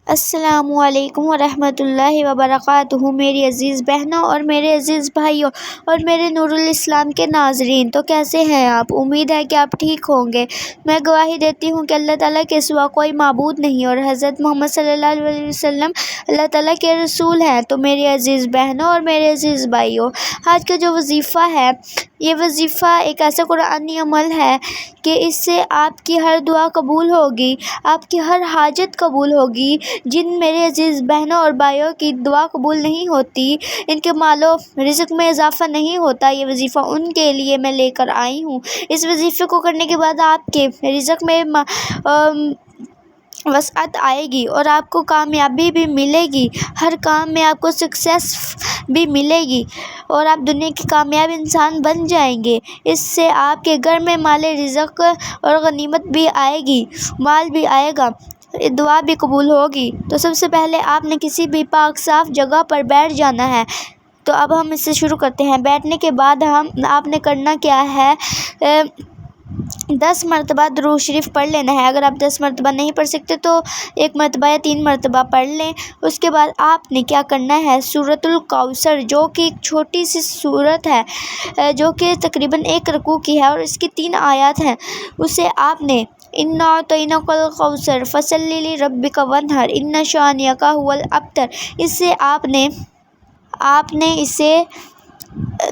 السلام علیکم ورحمۃ اللہ وبرکاتہ۔ میری عزیز بہنوں اور میرے عزیز بھائیوں اور میرے نور الاسلام کے ناظرین، تو کیسے ہیں آپ؟ امید ہے کہ آپ ٹھیک ہوں گے۔ میں گواہی دیتی ہوں کہ اللہ تعالیٰ کے سوا کوئی معبود نہیں اور حضرت محمد صلی اللہ علیہ وسلم اللہ تعالیٰ کے رسول ہیں۔ تو میری عزیز بہنوں اور میرے عزیز بھائیوں، آج کا جو وظیفہ ہے، یہ وظیفہ ایک ایسا قرآنی عمل ہے کہ اس سے آپ کی ہر دعا قبول ہوگی، آپ کی ہر حاجت قبول ہوگی۔ جن میرے عزیز بہنوں اور بھائیوں کی دعا قبول نہیں ہوتی، ان کے مال و رزق میں اضافہ نہیں ہوتا، یہ وظیفہ ان کے لیے میں لے کر آئی ہوں۔ اس وظیفے کو کرنے کے بعد آپ کے رزق میں وسعت آئے گی اور آپ کو کامیابی بھی ملے گی، ہر کام میں آپ کو سکسیس بھی ملے گی اور آپ دنیا کے کامیاب انسان بن جائیں گے۔ اس سے آپ کے گھر میں مال رزق اور غنیمت بھی آئے گی، مال بھی آئے گا، دعا بھی قبول ہوگی۔ تو سب سے پہلے آپ نے کسی بھی پاک صاف جگہ پر بیٹھ جانا ہے۔ تو اب ہم اس سے شروع کرتے ہیں۔ بیٹھنے کے بعد آپ نے کرنا کیا ہے، 10 مرتبہ درود شریف پڑھ لینا ہے۔ اگر آپ 10 مرتبہ نہیں پڑھ سکتے تو 1 مرتبہ یا 3 مرتبہ پڑھ لیں۔ اس کے بعد آپ نے کیا کرنا ہے، سورۃ الکوثر، جو کہ ایک چھوٹی سی سورت ہے، جو کہ تقریباً 1 رکوع کی ہے اور اس کی 3 آیات ہیں، اسے آپ نے اِنَّا أَعْطَيْنَاكَ الْكَوْثَرَ فَصَلِّ لِرَبِّكَ وَانْحَرْ إِنَّ شَانِئَكَ هُوَ الْأَبْتَرُ۔ اس سے آپ نے اسے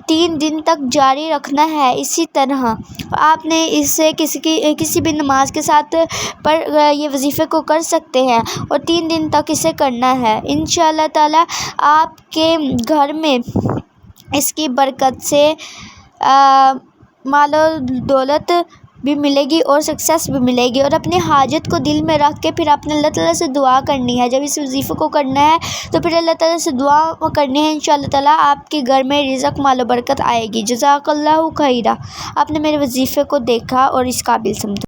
3 دن تک جاری رکھنا ہے۔ اسی طرح آپ نے اسے کسی بھی نماز کے ساتھ یہ وظیفے کو کر سکتے ہیں اور 3 دن تک اسے کرنا ہے۔ انشاءاللہ تعالی آپ کے گھر میں اس کی برکت سے مال و دولت بھی ملے گی اور سکسیس بھی ملے گی۔ اور اپنی حاجت کو دل میں رکھ کے پھر آپ نے اللہ تعالیٰ سے دعا کرنی ہے۔ جب اس وظیفے کو کرنا ہے تو پھر اللہ تعالیٰ سے دعا کرنی ہے، انشاءاللہ تعالیٰ آپ کے گھر میں رزق، مال و برکت آئے گی۔ جزاک اللہ خیرا۔ آپ نے میرے وظیفے کو دیکھا اور اس قابل سمجھا۔